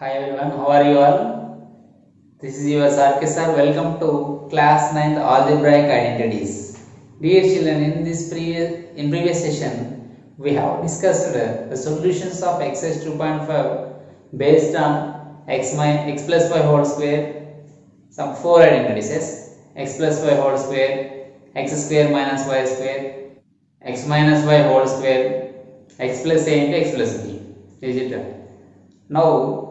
Hi everyone, how are you all? This is your Sarke sir. Welcome to class 9th algebraic identities. Dear children, in previous session we have discussed the solutions of exercise 2.5 based on x plus y whole square, some 4 identities, yes? X plus y whole square, x square minus y square, x minus y whole square, x plus a into x plus b. Is it? Now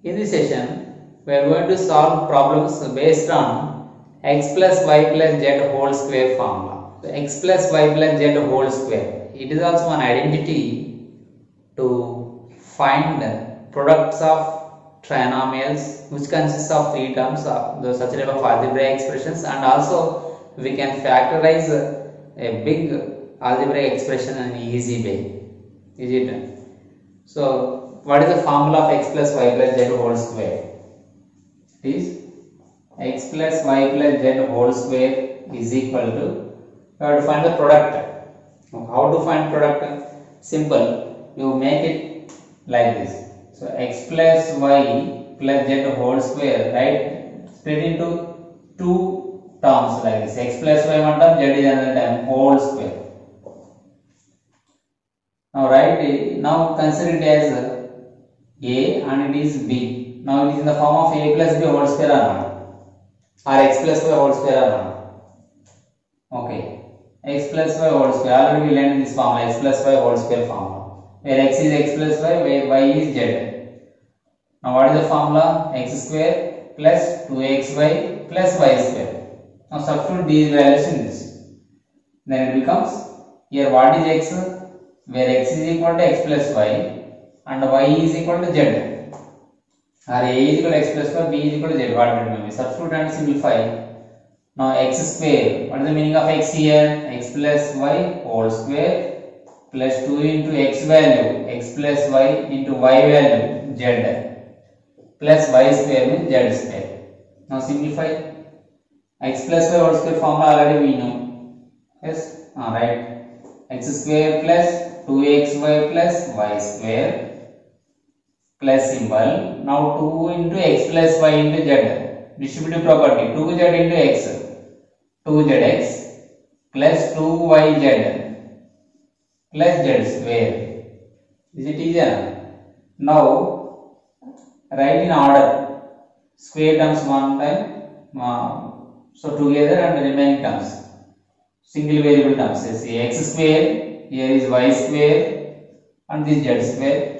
in this session, we are going to solve problems based on x plus y plus z whole square formula. So, x plus y plus z whole square. It is also an identity to find products of trinomials which consists of three terms of the such type of algebraic expressions, and also we can factorize a big algebraic expression in an easy way. Is it? So, what is the formula of x plus y plus z whole square? It is x plus y plus z whole square is equal to, you have to find the product. How to find product? Simple, you make it like this. So x plus y plus z whole square, right? Split into two terms like this. X plus y one term, z is another term, whole square. Now consider it as a and it is b. Now it is in the form of a plus b whole square or not, or x plus y whole square or not. Okay, x plus y whole square. Already we learned this formula, x plus y whole square formula, where x is x plus y, where y is z. Now what is the formula? X square plus 2xy plus y square. Now substitute these values in this. Then it becomes, here what is x? Where x is equal to x plus y and y is equal to z, or a is equal to x plus y, b is equal to z, whatever it may be. Substitute and simplify. Now x square, what is the meaning of x here? X plus y whole square plus 2 into x value, x plus y into y value, z, plus y square means z square. Now simplify. X plus y whole square formula already we know. Yes, right. X square plus 2xy plus y square plus symbol. Now 2 into x plus y into z. Distributive property, 2z into x, 2zx plus 2yz plus z square. Is it easier? Now write in order. Square terms one time, so together, and remaining terms, single variable terms. See, x square, here is y square and this z square.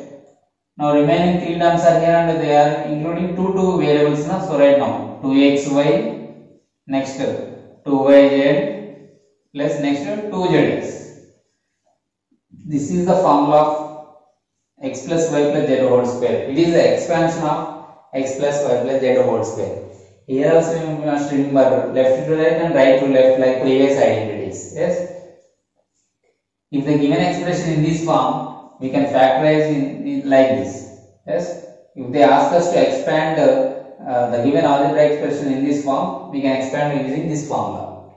Now remaining three terms are here and they are including two variables now. So right now 2xy, next 2yz plus next 2zx. This is the formula of x plus y plus z whole square. It is the expansion of x plus y plus z whole square. Here also you must remember left to right and right to left like previous identities. Yes. If the given expression in this form, we can factorize in like this. Yes. If they ask us to expand the given algebraic expression in this form, we can expand using this formula.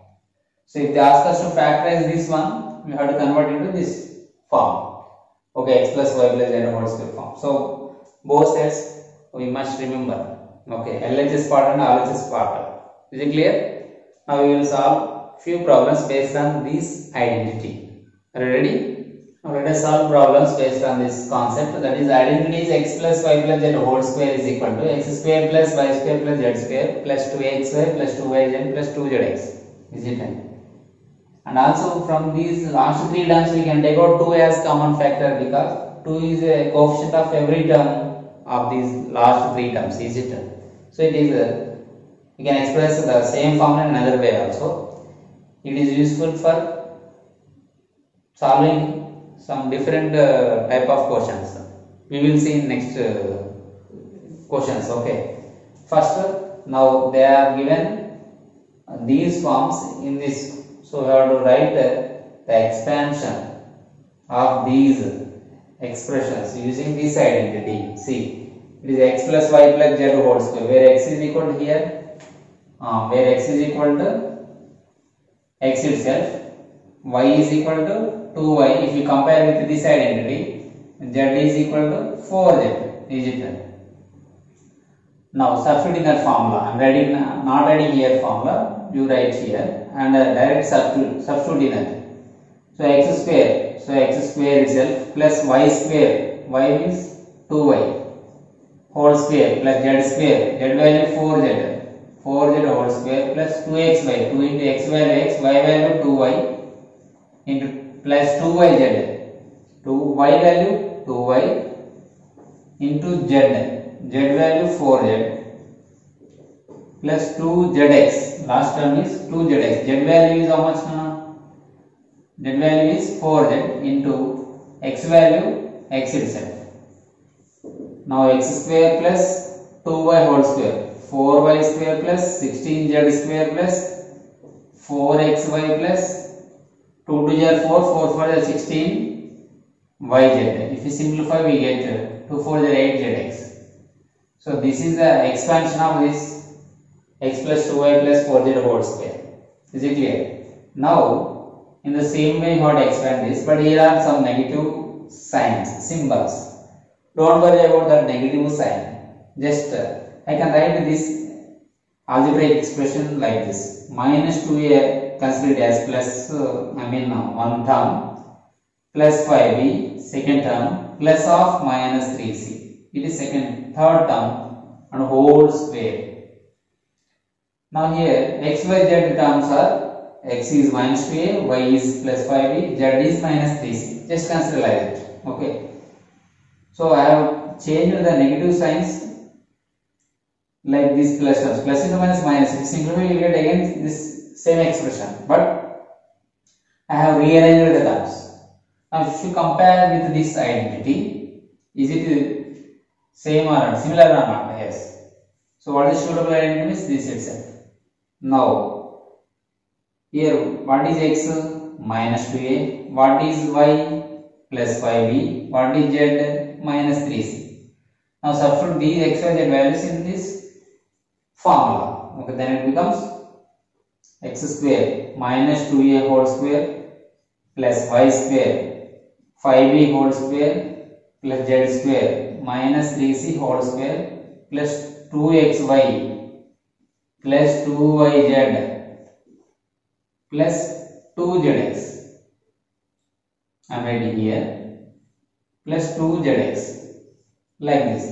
So if they ask us to factorize this one, we have to convert into this form. Okay, x plus y plus z whole square form. So both sets we must remember. Okay, LHS part and RHS part. Is it clear? Now we will solve few problems based on this identity. Are you ready? Now let us solve problems based on this concept, that is identity is x plus y plus z whole square is equal to x square plus y square plus z square plus 2xy plus 2yz plus 2zx. Is it right? And also from these last three terms we can take out 2 as common factor, because 2 is a coefficient of every term of these last three terms. Is it? So it is we can express the same formula in another way also. It is useful for solving some different type of questions. We will see in next questions. Okay. First, now they are given these forms in this. So we have to write the expansion of these expressions using this identity. See, it is x plus y plus z whole square, where x is equal to here, where x is equal to x itself, y is equal to 2y. If you compare with this identity, z is equal to 4z. Is it? Now substitute in that formula. I am writing, not writing here formula, you write here and direct substitute in it. So x square, itself plus y square, y means 2y whole square plus z square, z value 4z whole square plus 2xy, 2 into x value x, y value 2y into plus 2yz, 2y value 2y into z value 4z plus 2zx, last term is 2zx, z value is how much now? Z value is 4z into x value x itself. Now x square plus 2y whole square, 4y square plus 16z square plus 4xy plus 2 to the 4, 4 for the 16 yz. If you simplify, we get 2 4 the 8zx. So this is the expansion of this x plus 2y plus 4z whole square. Is it clear? Now in the same way you have to expand this, but here are some negative signs, symbols. Don't worry about that negative sign. Just I can write this algebraic expression like this: minus 2a considered as plus one term, plus 5b second term, plus of minus 3c. It is third term and whole square. Now here x, y, z terms are x is minus 2a, y is plus 5b, z is minus 3c. Just consider like that. Okay. So I have changed the negative signs like this plus terms. Plus into minus minus. If you simplify, you will get again this same expression. But I have rearranged the terms. Now if you compare with this identity, is it same or not? Similar or not? Yes. So what is suitable identity is this itself. Now here what is x? Minus 2a. What is y? Plus 5b. What is z? Minus 3c. Now substitute these x, y, z values in this formula. Okay, then it becomes x square minus 2a whole square plus y square 5b whole square plus z square minus 3c whole square plus 2xy plus 2yz plus 2zx. I am writing here plus 2zx like this.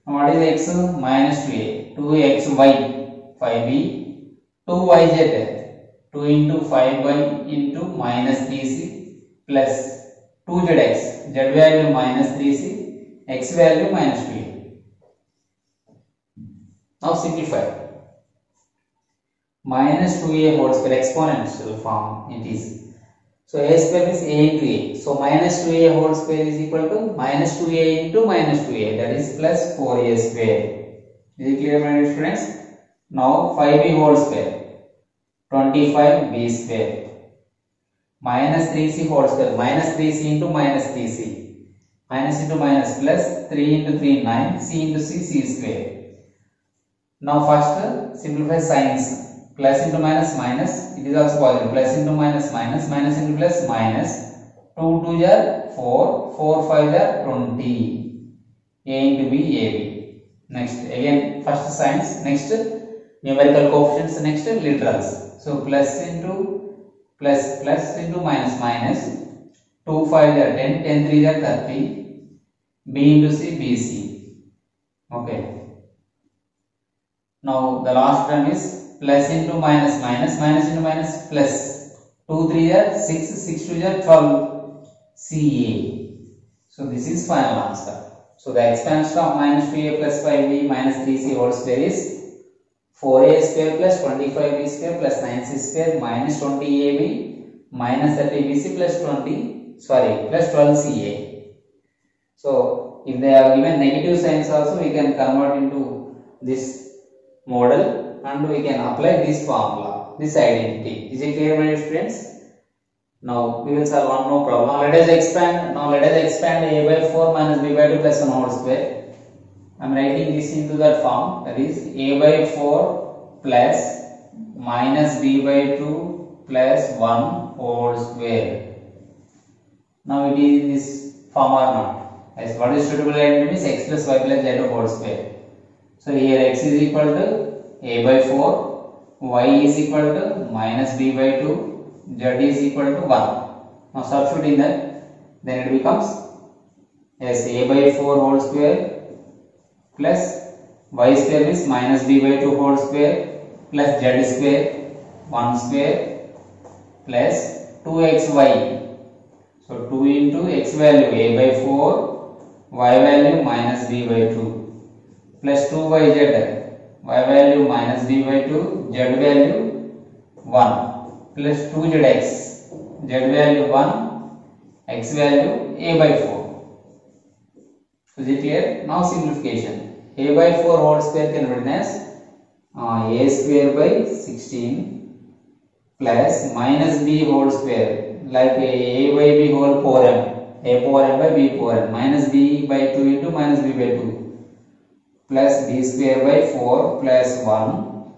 Now what is x? Minus 2a, 2xy, 5b, 2yz, 2 into 5y into minus 3c plus 2zx, z value minus 3c, x value minus 2a. Now simplify. Minus 2a whole square, exponential form it is. So a square means a into a. So minus 2a whole square is equal to minus 2a into minus 2a, that is plus 4a square. Is it clear, my dear students? Now 5b whole square, 25b square, minus 3c whole square, minus 3c into minus 3c, minus into minus plus 3 into 3 9, c into c, c square. Now first simplify signs. Plus into minus minus, it is also positive. Plus into minus minus, minus into plus minus. 2 2 are 4, 4 5 are 20. A into b, ab. Next again first signs, next numerical coefficients, next literals. So plus into minus minus. 2 5 are 10, 10 3 are 30. B into c, bc. Okay. Now the last term is plus into minus minus, minus into minus plus. 2 3 are 6, 6 2 are 12, CA. So this is final answer. So the expansion of minus 2a plus 5b minus 3c whole square is 4a square plus 25b square plus 9c square minus 20ab minus 30bc plus 12ca. So if they are given negative signs also, we can convert into this model and we can apply this formula, this identity. Is it clear, my dear students? Now we will solve one more problem. Let us expand. Now let us expand a by 4 minus b by 2 plus 1 whole square. I am writing this into that form, that is a by 4 plus minus b by 2 plus 1 whole square. Now it is in this form or not? As what is suitable identity is x plus y plus z whole square. So here x is equal to a by 4, y is equal to minus b by 2, z is equal to 1. Now substitute in that, then it becomes as a by 4 whole square plus y square is minus b by 2 whole square plus z square 1 square plus 2xy. So 2 into x value a by 4, y value minus b by 2 plus 2yz, y value minus b by 2, z value 1 plus 2zx, z value 1, x value a by 4. Is it clear? Now simplification. A by 4 whole square can be written as a square by 16 plus minus b whole square, like a by b whole 4m, a power m by b power n, minus b by 2 into minus b by 2 plus b square by 4 plus 1.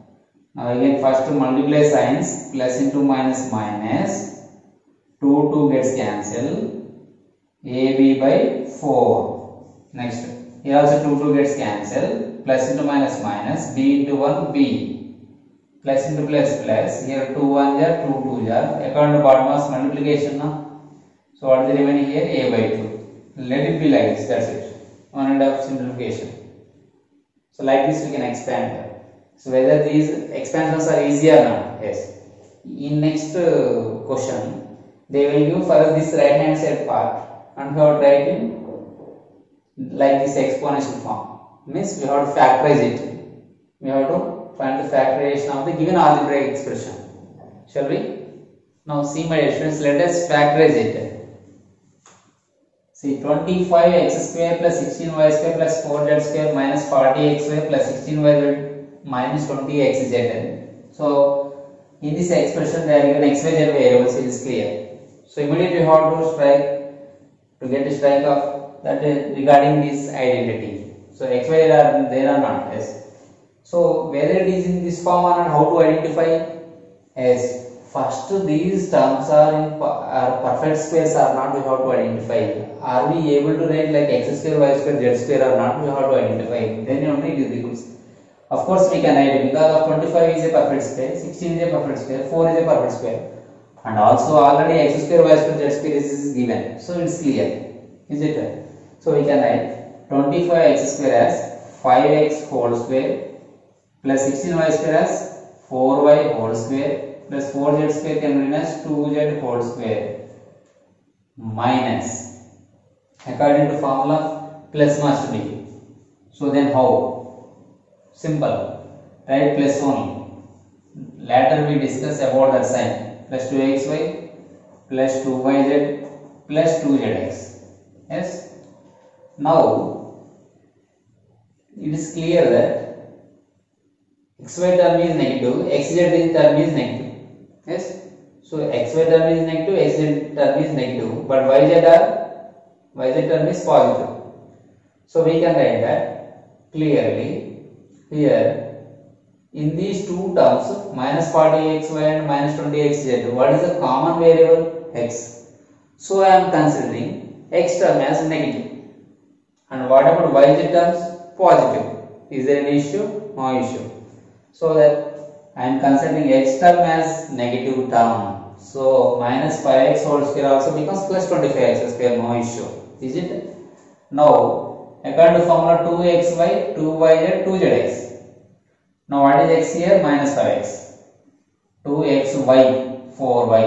Now again first to multiply signs, plus into minus minus, 2 gets cancelled, ab by 4. Next, here also 2 gets cancelled, plus into minus minus, b into 1 b, plus into plus plus, here 2 1 are 2 2 are, according to Bottom's multiplication now. So what is the remaining here? A by 2. Let it be like this, that's it. One end of simplification. So like this we can expand. So whether these expansions are easy or not? Yes. In next question, they will give for this right hand side part and we have to write in like this exponential form. Means we have to factorize it. We have to find the factorization of the given algebraic expression. Shall we? Now see my dear students, let us factorize it. See 25x square plus 16y square plus 4z square minus 40xy plus 16y minus 20xz. So in this expression there are given xyz variables, it is clear. So immediately we have to strike to get a strike of that regarding this identity. So xy are there or not? Yes. So whether it is in this form or not, how to identify? Yes. First these terms are perfect squares or not, we have to identify. Are we able to write like x square, y square, z square or not, we have to identify. Then only it is equals. Of course we can write because of 25 is a perfect square, 16 is a perfect square, 4 is a perfect square. And also already x square, y square, z square is given. So it's clear. Is it? So we can write 25x square as 5x whole square plus 16y square as 4y whole square plus 4z square can be written as 2z whole square minus, according to formula, plus must be. So then how? Simple. Write plus only. Later we discuss about that sign. Plus 2xy plus 2yz plus 2zx. Yes. Now it is clear that xy term is negative, xz term is negative. Yes. So xy term is negative, xz term is negative, but yz term is positive. So we can write that clearly here. In these two terms, minus 40xy and minus 20xz, what is the common variable? X. So I am considering x term as negative. And what about yz terms? Positive. Is there any issue? No issue. So that I am considering x term as negative term. So minus 5x whole square also becomes plus 25x square, no issue. Is it? Now, according to formula 2xy, 2yz, 2zx. Now what is x here? Minus 5x. 2xy, 4y.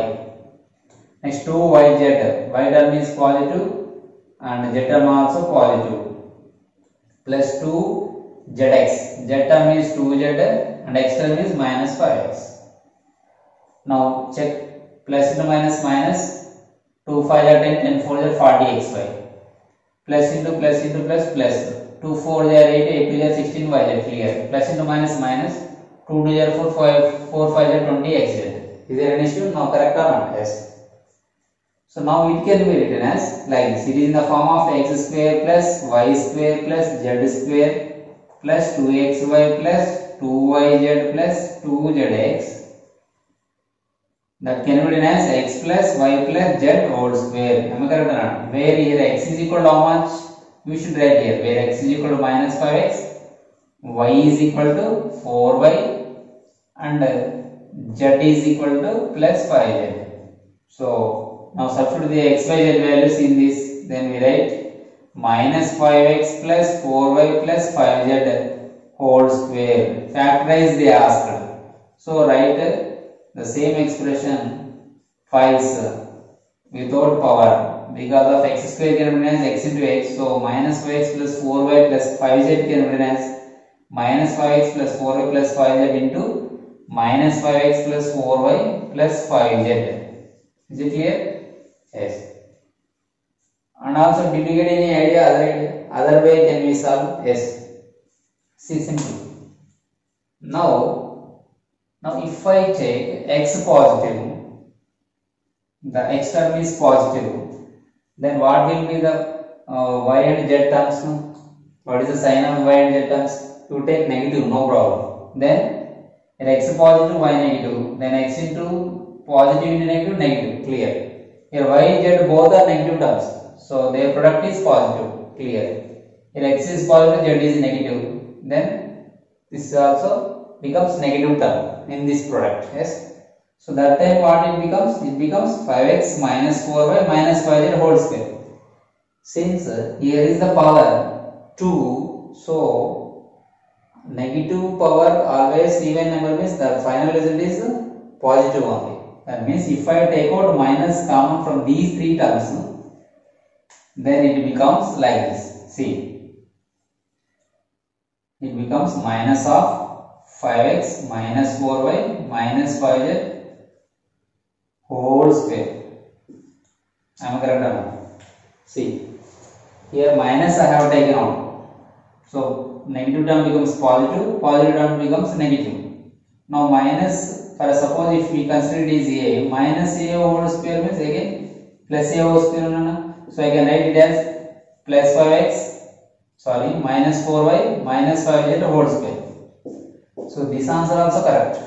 Next 2yz. Y term is positive and z term also positive. Plus 2zx. Z term is 2z and x term is minus 5x. Now check plus into minus minus. 2 5 are 10, 10 4 are 40xy. Plus into plus into plus plus. 2 4 are 8, 8 2 are 16, y are clear. Plus into minus minus. 2 2 are 4, 4 5 are 20, xz. Is there an issue? No, correct or not? Yes. So now it can be written as like this. It is in the form of x square plus y square plus z square plus 2xy plus 2yz plus 2zx. That can be written as x plus y plus z whole square. Am I correct or not? Where here x is equal to how much? We should write here where x is equal to minus 5x, y is equal to 4y and z is equal to plus 5z. So now substitute the x, y, z values in this, then we write minus 5x plus 4y plus 5z whole square. Factorize the asked. So write the same expression 5's without power, because of x square can be written as x into x. So minus 5x plus 4y plus 5z can be written as minus 5x plus 4y plus 5z into minus 5x plus 4y plus 5z. Is it clear? Yes. And also, did you get any idea other way can we solve? Yes. See, simple. Now if I take x positive, the x term is positive, then what will be the y and z terms? What is the sign of y and z terms? You take negative, no problem. Then x positive, y negative, then x into positive into negative, negative, clear. Here y, z both are negative terms, so their product is positive, clear. Here x is positive, z is negative, then this also becomes negative term in this product. Yes. So that time what it becomes? It becomes 5x minus 4y minus 5z whole square. Since here is the power 2, so negative power always even number means the final result is positive only. That means if I take out minus common from these three terms, then it becomes like this. See, it becomes minus of 5x minus 4y minus 5z whole square. Am I correct or not? See, here minus I have taken out. So negative term becomes positive, positive term becomes negative. Now minus, for suppose if we consider it is a, minus a whole square means again plus a whole square. So I can write it as plus 5x, minus 4y minus 5z whole square. So this answer also correct.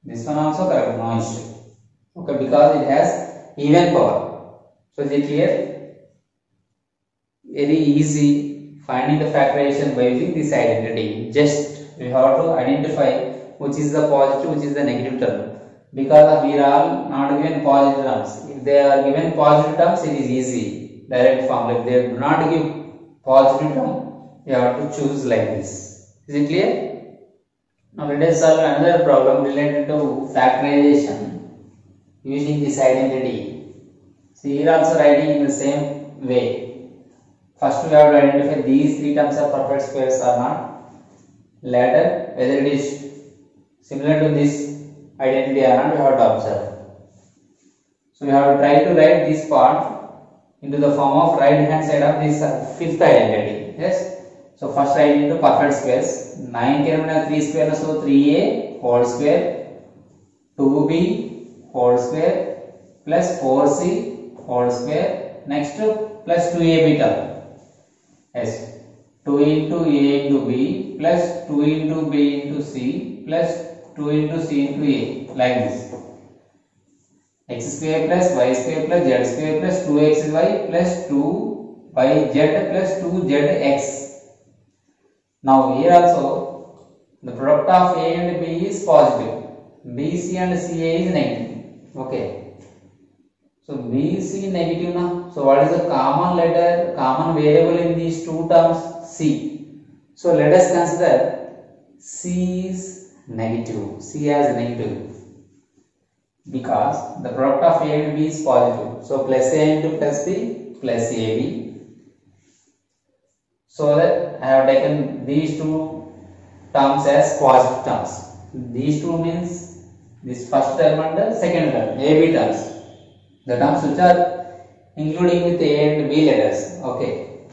This one also correct, no issue. Okay, because it has even power. So is it clear? Very easy finding the factorization by using this identity. Just we have to identify which is the positive, which is the negative term. Because we are all not given positive terms. If they are given positive terms, it is easy. Direct formula. If they do not give positive term, you have to choose like this. Is it clear? Now let us solve another problem related to factorization using this identity. See, here also writing in the same way. First we have to identify these three terms are perfect squares or not. Later, whether it is similar to this identity or not, we have to observe. So we have to try to write this part into the form of right hand side of this fifth identity. Yes. So first write into perfect squares. 9 can 3 square, so 3a whole square, 2b whole square plus 4c whole square, next plus 2ab term. Yes, 2 into a into b plus 2 into b into c plus 2 into c into a, like this. X square plus y square plus z square plus 2xy plus 2yz plus 2zx. Now here also the product of a and b is positive, bc and ca is negative. Okay, so BC negative now. So what is the common letter, common variable in these two terms? C. So let us consider C is negative. C as negative because the product of A and B is positive. So plus A into plus B plus AB. So that I have taken these two terms as positive terms. These two means this first term and the second term, AB terms. The terms which are including with A and B letters. Okay.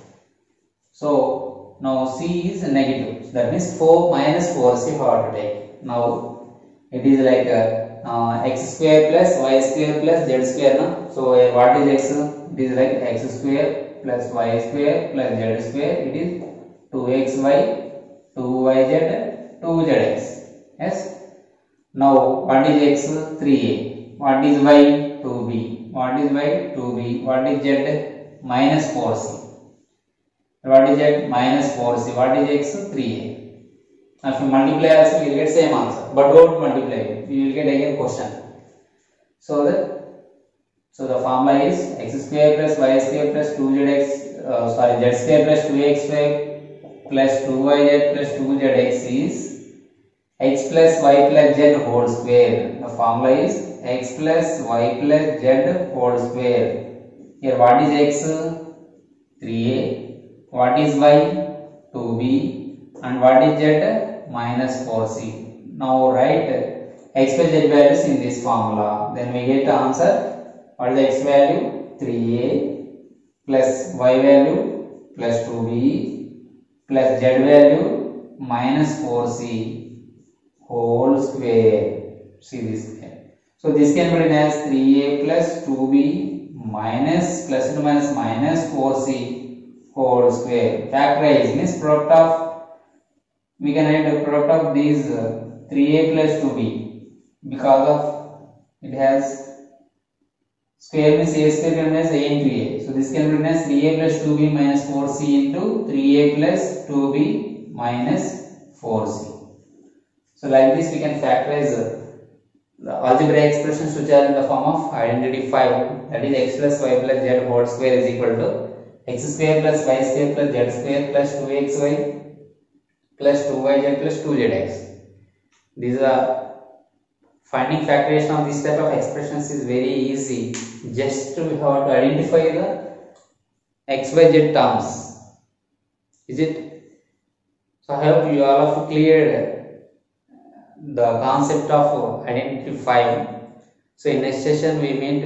So now C is negative. So that means 4 minus 4C have to take. Now it is like x square plus y square plus z square. No? So what is x? It is like x square plus y square plus z square. It is 2xy, 2yz, 2zx. Yes. Now what is x? 3a. What is y? 2b. What is y? 2b. What is z? Minus 4c. What is z? Minus 4c. What is x? 3a. If you multiply also, you will get same answer, but don't multiply. You will get again question. So the formula is x square plus y square plus 2zx z square plus 2xy plus 2yz plus 2zx is x plus y plus z whole square. The formula is x plus y plus z whole square. Here what is x? 3a. What is y? 2b. And what is z? Minus 4c. Now write x plus z values in this formula. Then we get the answer. What is the x value? 3a plus y value plus 2b plus z value minus 4c whole square. See this here. So this can be written as 3a plus 2b minus plus into minus minus 4c whole square. Factorize means product of, we can write the product of these 3a plus 2b because of it has square means a square can be as a into a. So this can be written as 3a plus 2b minus 4c into 3a plus 2b minus 4c. So like this we can factorize the algebraic expressions which are in the form of identity 5, that is x plus y plus z whole square is equal to x square plus y square plus z square plus 2xy plus 2yz plus 2zx. These are finding factorization of this type of expressions is very easy. Just we have to identify the xyz terms. Is it? So I hope you all have cleared the concept of identity 5. So in next session we meet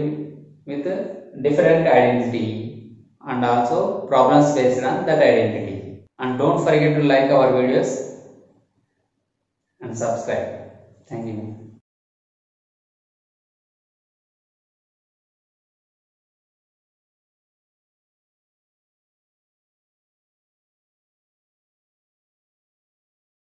with a different identity and also problems based on that identity. And don't forget to like our videos and subscribe. Thank you.